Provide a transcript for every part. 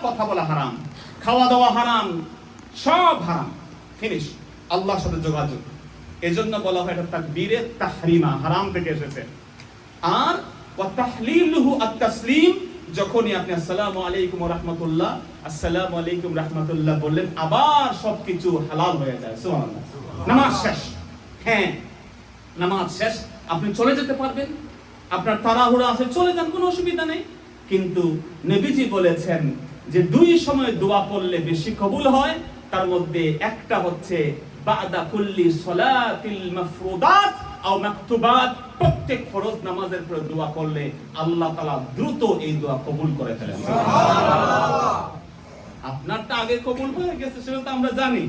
কথা বলা হারাম, খাওয়া দাওয়া হারাম, সব হারাম, ফিনিশ। আল্লাহর সাথে যোগাযোগ, এজন্য বলা হয় এটা তাকবীরে তাহরিমা, হারাম থেকে এসেছে। আর ওয়া তাহলিলুহু আত-তাসলিম, যখনই আপনি আসসালামু আলাইকুম ওয়া রাহমাতুল্লাহ, আসসালামু আলাইকুম রাহমাতুল্লাহ বললেন, আবার সবকিছু হালাল হয়ে যায়। সুবহানাল্লাহ। নামাজ শেষ, হ্যাঁ নামাজ শেষ, আপনি চলে যেতে পারবেন, আপনার তাড়াহুড়া আছে, চলে যান, কোনো অসুবিধা নেই। কিন্তু নবীজি বলেছেন যে দুই সময় দোয়া করলে বেশি কবুল হয়, তার মধ্যে একটা হচ্ছে বাদা কুল্লি সলাতিল মাফরুদাত আও মাকতুবাত, প্রত্যেক ফরজ নামাজের পরে দোয়া করলে আল্লাহ তাআলা দ্রুত এই দোয়া কবুল করে ফেলেন। সুবহানাল্লাহ। আপনারটা আগে কবুল হয়ে গেছে সেটা তো আমরা জানি,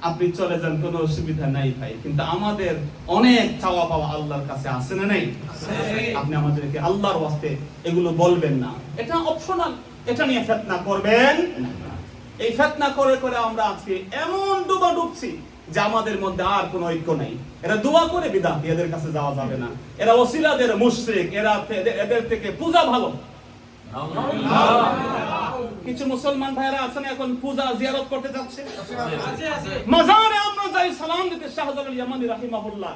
আপনি চলে যান, কোনো অসুবিধা নাই ভাই। কিন্তু আমাদের অনেক চাওয়া পাওয়া আল্লাহর কাছে আছে না নেই? আপনি আমাদেরকে আল্লাহর ওয়াস্তে এগুলো বলবেন না, এটা অপশনাল, এটা নিয়ে ফিতনা করবেন না। এই ফিতনা করে করে আমরা আজকে এমন ডুবা ডুবছি যে আমাদের মধ্যে আর কোনো ঐক্য নাই। এরা দোয়া করে বিদআতি, এদের কাছে যাওয়া যাবে না, এরা ওসিলাদের মুশরিক, এদের থেকে পূজা ভালো। কিছু মুসলমান ভাইরা আছেন এখন পূজা জিয়ারত করতে যাচ্ছে, মাজারে আমরা যাই সালাম দিতে, শাহজালাল ইয়ামানি রাহিমাহুল্লাহ,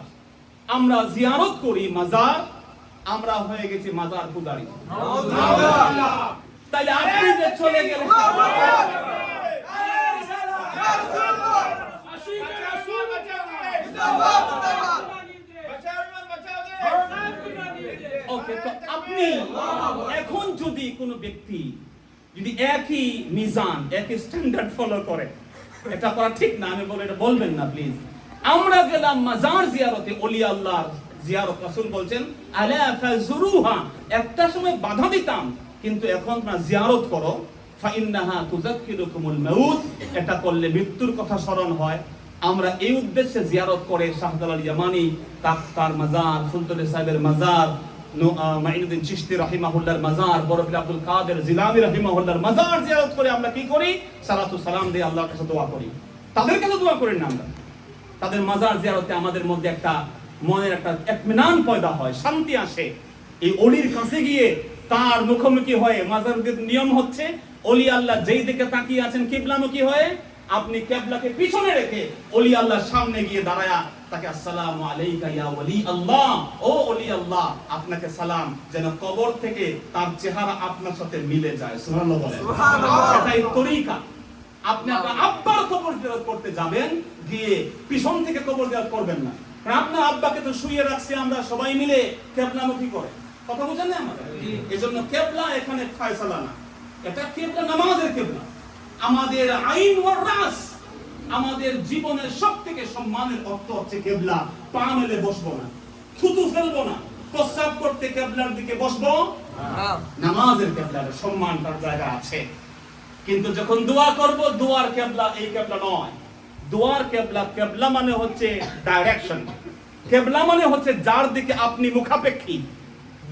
আমরা জিয়ারত করি মাজার, আমরা হয়ে গেছি মাজার পূজারী। তাইলে আপনি যে চলে গেলেন, ওকে, তো আপনি এখন যদি কোনো ব্যক্তি যদি একই মিজান, একই স্ট্যান্ডার্ড ফলো করে, এটা করা ঠিক না, আমি বলে এটা বলবেন না প্লিজ। আমরা গেলাম মাজার জিয়ারতে, ওলি আল্লাহর জিয়ারত, রাসূল বলছেন আলা ফাজুরুহা, একটা সময় বাধা দিতাম, কিন্তু এখন তোমরা জিয়ারত করো, ফাইন্নাহা তুযাক্কিরুকুমুল মাউত, এটা করলে মৃত্যুর কথা স্মরণ হয়। আমরা এই উদ্দেশ্যে জিয়ারত করে শাহজালাল ইয়ামানি তার মাজার, সুলতান সাহেবের মাজার, মাইনুদ্দিন চিশতি রাহিমাহুল্লাহর মাজার, বড় পীর আব্দুল কাদের জিলানী রাহিমাহুল্লাহর মাজার জিয়ারত করে আমরা কি করি? সালাতু সালাম দিয়ে আল্লাহর কাছে দোয়া করি। তাদের কাছে দোয়া করি না আমরা, তাদের মাজার জিয়ারতে আমাদের মধ্যে একটা মনের একটা ইতমিনান পয়দা হয়, শান্তি আসে। এই ওলির কাছে গিয়ে তার মুখোমুখি হয়ে, মাজারের নিয়ম হচ্ছে ওলি আল্লাহ যেই দিকে তাকিয়ে আছেন কিবলামুখী হয়ে, আপনি কিবলাকে পিছনে রেখে ওলি আল্লাহর সামনে গিয়ে দাঁড়ায়া তাকে আসসালামু আলাইকা ইয়া ওলি আল্লাহ, ও ওলি আল্লাহ আপনাকে সালাম, যেন কবর থেকে তার চেহারা আপনার সাথে মিলে যায়। সুবহানাল্লাহ বলেন। সুবহানাল্লাহ। এটাই তরিকা। আপনি আপনার আব্বার কবর জিয়ারত করতে যাবেন, গিয়ে পিছন থেকে কবর জিয়ারত করবেন না। কারণ আপনার আব্বাকে তো শুইয়ে রাখছি আমরা সবাই মিলে কিবলামুখী করে, কথা বুঝেন না আমাদের? এজন্য কিবলা এখানে ফয়সালা না, এটা কিবলা নামাজের কিবলা, আমাদের আইন ওয়ার রাস, আমাদের জীবনের সবথেকে সম্মানের অর্থ হচ্ছে কিবলা। পা মেলে বসবো না, থুতু ফেলবো না, প্রস্রাব করতে কিবলার দিকে বসবো না। নামাজের কিবলার সম্মান তার জায়গা আছে। কিন্তু যখন দোয়া করব, দোয়ার কিবলা এই কিবলা নয়। দোয়ার কিবলা, কিবলা মানে হচ্ছে ডাইরেকশন, কিবলা মানে হচ্ছে যার দিকে আপনি মুখাপেক্ষী।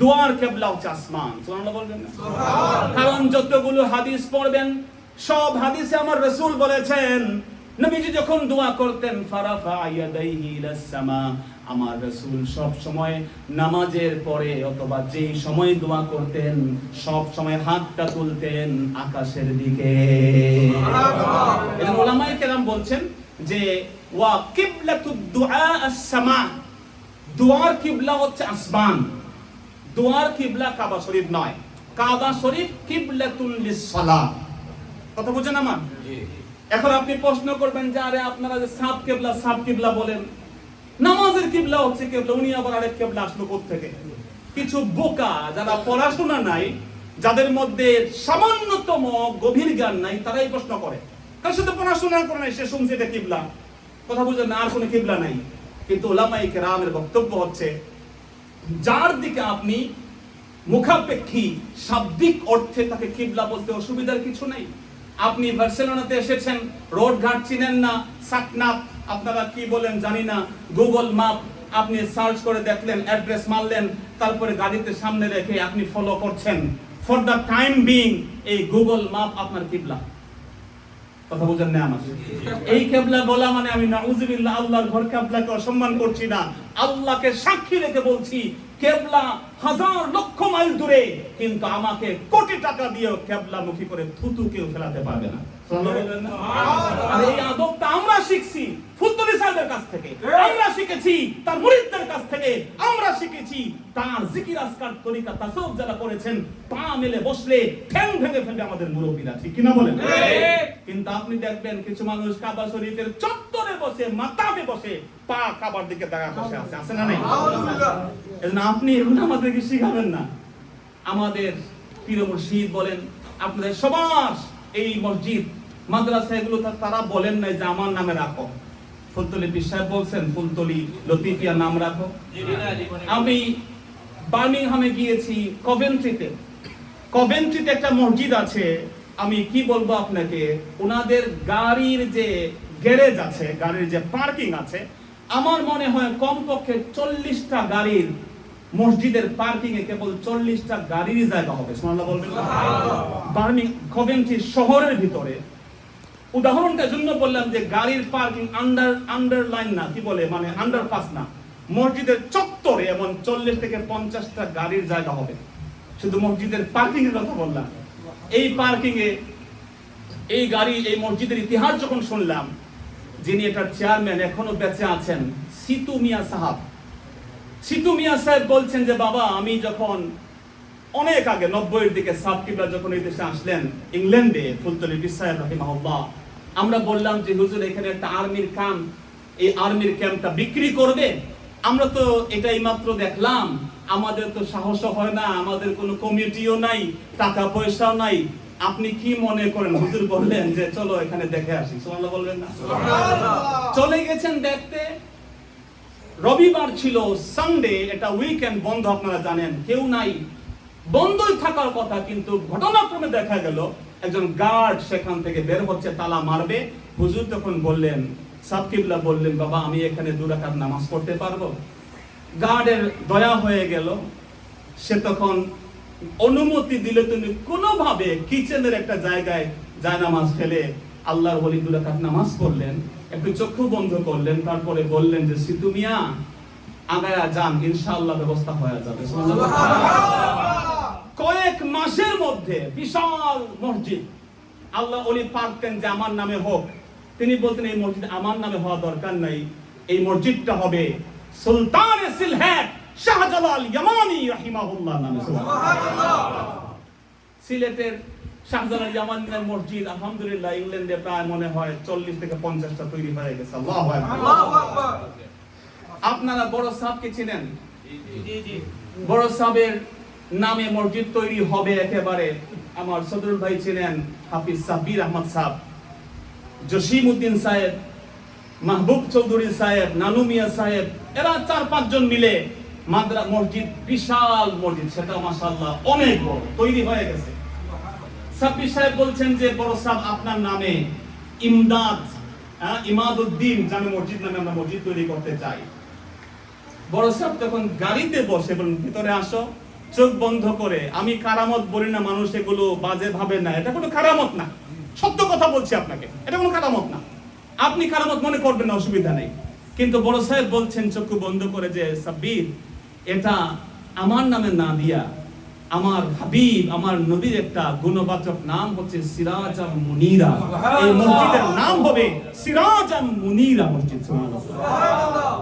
দোয়ার কিবলা হচ্ছে আসমান। সুবহানাল্লাহ বলবেন না? সুবহানাল্লাহ। কারণ যতগুলো হাদিস পড়বেন সব হাদিসে আমার রাসূল বলেছেন, নবীজি যখন দোয়া করতেন ফারাফা ইয়াদাইহি ইলাস সামা, আমার রাসূল সব সময় নামাজের পরে অথবা যেই সময় দোয়া করতেন সব সময় হাতটা তুলতেন আকাশের দিকে। সুবহানাল্লাহ। এজন্য উলামায়ে কেরাম বলছেন যে ওয়া কিবলাতুদ দুআ আস-সামা, দোয়ার কিবলা হচ্ছে আসমান। দোয়ার কিবলা কাবা শরীফ নয়, কাবা শরীফ কিবলাতুল লিস-সালাহ। কথা বুঝেন আমার? এখন আপনি প্রশ্ন করবেন যে আরে আপনারা যে সাব কিবলা সাব কিবলা বলেন, নামাজের কিবলা হচ্ছে কিবলা, উনি আবার আরেক কিবলা আসলো কোথা থেকে? কিছু বোকা যারা পড়াশোনা নাই, যাদের মধ্যে সামান্যতম গভীর জ্ঞান নাই, তারাই প্রশ্ন করে। কার সাথে পড়াশোনা করে নাই, সে শুনছে এটা কিবলা। কথা বুঝেন না? আর কোনো কিবলা নাই। কিন্তু উলামায়ে কেরামের বক্তব্য হচ্ছে যার দিকে আপনি মুখাপেক্ষী, শাব্দিক অর্থে তাকে কিবলা বলতে অসুবিধার কিছু নাই। আপনি বার্সেলোনাতে এসেছেন, রোড ঘাট চিনেন না, সাকনাত আপনারা কি বলেন জানি না, গুগল ম্যাপ আপনি সার্চ করে দেখলেন, অ্যাড্রেস মারলেন, তারপরে গাড়িতে সামনে রেখে আপনি ফলো করছেন। ফর দ্য টাইম বিং এই গুগল ম্যাপ আপনার কিবলা। কথা বুঝেন না আমার? এই কিবলা বলা মানে আমি নাউযুবিল্লাহ আল্লাহর ঘর কিবলাকে অসম্মান করছি না, আল্লাহকে সাক্ষী রেখে বলছি কেবলা হাজার লক্ষ মাইল দূরে, কিন্তু আমাকে কোটি টাকা দিয়েও কেবলামুখী করে থুতু কেউ ফেলাতে পারবে না। আর এই আদবটা আমরা শিখছি ফুলতলি সাহেবের কাছ থেকে, আমরা শিখেছি তার মুরিদদের কাছ থেকে, আমরা শিখেছি তার জিকির আজকার তরিকা তাসাউফ যারা করেছেন, পা মেলে বসলে ঠ্যাং ভেঙে ফেলবে আমাদের মুরব্বীরা, ঠিক কিনা বলেন? কিন্তু আপনি দেখবেন কিছু মানুষ কাবা শরীফের চত্বরে বসে, মাতাবে বসে, পা কাবার দিকে দাঁড়া বসে আছে, আছে না নেই? এজন্য আপনি এগুলো আমাদেরকে শিখাবেন না। আমাদের পীর মুর্শিদ বলেন, আপনাদের সবার এই মসজিদ মাদ্রাসা এগুলো তারা বলেন নাই যে আমার নামে রাখো। ফুলতলি পীর সাহেব বলছেন ফুলতলি লতিফিয়া নাম রাখো। আমি বার্মিংহামে গিয়েছি, কভেন্ট্রিতে একটা মসজিদ আছে। আমি কি বলবো আপনাকে, ওনাদের গাড়ির যে গ্যারেজ আছে, গাড়ির যে পার্কিং আছে, আমার মনে হয় কমপক্ষে 40টা গাড়ির মসজিদের পার্কিং এ কেবল 40টা গাড়ির জায়গা হবে। সুবহানাল্লাহ বলবেন না? কভেন্ট্রি শহরের ভিতরে, উদাহরণটার জন্য বললাম যে গাড়ির পার্কিং আন্ডারলাইন না, কি বলে, মানে আন্ডারপাস না, মসজিদের চত্বরে এমন 40 থেকে 50টা গাড়ির জায়গা হবে। শুধু মসজিদের পার্কিং এর কথা বললাম। এই পার্কিং এ এই গাড়ি, এই মসজিদের ইতিহাস যখন শুনলাম, যিনি এটার চেয়ারম্যান এখনো বেঁচে আছেন, সিতু মিয়া সাহেব বলছেন যে বাবা, আমি যখন অনেক আগে 90-এর দিকে সাবকিবলা যখন এই দেশে আসলেন ইংল্যান্ডে, ফুলতলি পীর সাহেব রাহিমাহুল্লাহ, আমরা বললাম যে হুজুর এখানে একটা আর্মির ক্যাম্প, এই আর্মির ক্যাম্পটা বিক্রি করবে। আমরা তো এটাই মাত্র দেখলাম, আমাদের তো সাহস হয় না, আমাদের কোনো কমিটিও নাই, টাকা পয়সাও নাই, আপনি কি মনে করেন? হুজুর বললেন যে চলো এখানে দেখে আসি। সুবহানাল্লাহ বলবেন না? চলে গেছেন দেখতে। রবিবার ছিল, সানডে, এটা উইকেন্ড, বন্ধ, আপনারা জানেন, কেউ নাই, বন্ধই থাকার কথা, কিন্তু ঘটনাক্রমে দেখা গেল একজন গার্ড সেখান থেকে বের হচ্ছে, তালা মারবে। হুজুর তখন বললেন, সাবকিবলা বললেন, বাবা আমি এখানে 2 রাকাত নামাজ পড়তে পারবো? গার্ডের দয়া হয়ে গেল, সে তখন অনুমতি দিলে তিনি কোনোভাবে কিচেনের একটা জায়গায় জায়নামাজ ফেলে আল্লাহর ওলি 2 রাকাত নামাজ পড়লেন, একটু চক্ষু বন্ধ করলেন, তারপরে বললেন যে সিতু মিয়া আগায়া যান, ইনশাআল্লাহ ব্যবস্থা হয়ে যাবে। কয়েক মাসের মধ্যে বিশাল মসজিদ, আল্লাহ ওলি পারতেন যে আমার নামে হোক, তিনি বলতেন এই মসজিদ আমার নামে হওয়া দরকার নাই, এই মসজিদটা হবে সুলতান সিলহেট শাহজালাল ইয়ামানি রাহিমাহুল্লাহ নামে। সিলেটের শাহজালাল ইয়ামানির মসজিদ আলহামদুলিল্লাহ ইংল্যান্ডে প্রায় মনে হয় 40 থেকে 50টা তৈরি হয়ে গেছে। আল্লাহু আকবার। আপনারা বড় সাহেবকে চিনেন? বড় সাহেবের নামে মসজিদ তৈরি হবে একেবারে। আমার সদরুল ভাই ছিলেন, হাফিজ সাব্বির আহমদ সাহেব, জসিমউদ্দিন সাহেব, মাহবুব চৌধুরী সাহেব, নানু মিয়া সাহেব, এরা 4-5 জন মিলে মসজিদ, বিশাল মসজিদ, সেটা মাশাআল্লাহ অনেক বড় তৈরি হয়ে গেছে। সাব্বির সাহেব বলছেন যে বড় সাহেব আপনার নামে ইমাদউদ্দিন জামে মসজিদ নামে আমরা মসজিদ তৈরি করতে চাই। বড় সাহেব তখন গাড়িতে বসে বলেন, ভিতরে আসো, চোখ বন্ধ করে। আমি কারামত বলি না, মানুষ এগুলো বাজে ভাবে না, এটা কোনো কারামত না, সত্য কথা বলছি আপনাকে, এটা কোনো কারামত না, আপনি কারামত মনে করবেন না, অসুবিধা নেই। কিন্তু বড় সাহেব বলছেন চক্ষু বন্ধ করে যে সাব্বির, এটা আমার নামে না দিয়া আমার হাবিব, আমার নবীর একটা গুণবাচক নাম হচ্ছে সিরাজাম মুনীরা, এই মসজিদের নাম হবে সিরাজাম মুনীরা মসজিদ। সুবহানাল্লাহ।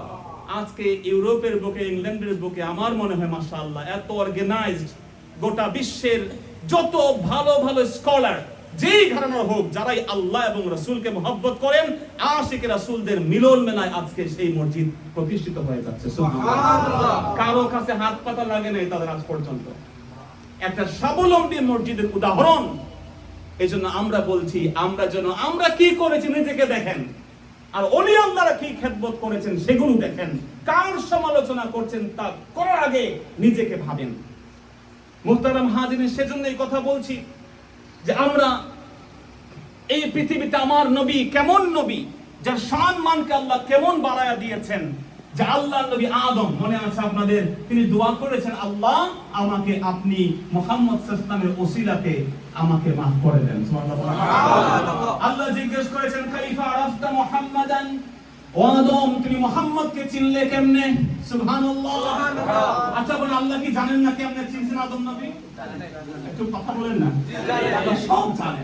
আজকে ইউরোপের বুকে, ইংল্যান্ডের বুকে আমার মনে হয় মাশাআল্লাহ এত অর্গানাইজড, গোটা বিশ্বের যত ভালো ভালো স্কলার যেই ঘরানার হোক, যারাই আল্লাহ এবং রাসূলকে মহব্বত করেন, আশিকে রাসূলদের মিলন মেলায় আজকে সেই মসজিদ প্রতিষ্ঠিত হয়ে যাচ্ছে। সুবহানাল্লাহ। কারো কাছে হাত পাতা লাগে নাই তাদের আজ পর্যন্ত, একটা স্বাবলম্বী মসজিদের উদাহরণ। এজন্য আমরা বলছি, আমরা কি করেছি নিজেকে দেখেন, আর ওলি আল্লাহরা কি খেদমত করেছেন সেগুলো দেখেন। কার সমালোচনা করছেন তা করার আগে নিজেকে ভাবেন। মুহতারাম হাজিরিন, সেজন্য এই কথা বলছি যে আমরা এই পৃথিবীতে আমার নবী কেমন নবী, যার শান মানকে আল্লাহ কেমন বাড়ায়া দিয়েছেন। যে আল্লাহর নবী আদম, মনে আছে আপনাদের, তিনি দোয়া করেছেন, আল্লাহ আমাকে আপনি মুহাম্মদ সাল্লাল্লাহু আলাইহি ওয়াসাল্লামের ওসিলাতে আমাকে maaf করে দেন। সুবহানাল্লাহ। আল্লাহ জিজ্ঞেস করেছেন, কাইফা আরাফতা মুহাম্মাদান, ও আদম তুমি মুহাম্মদকে চিনলে কেমনে? সুবহানাল্লাহ। আচ্ছা বলেন আল্লাহ কি জানেন না কেমনে চিনছেন আদম নবী? একটু কথা বলেন না। আল্লাহ সব জানেন।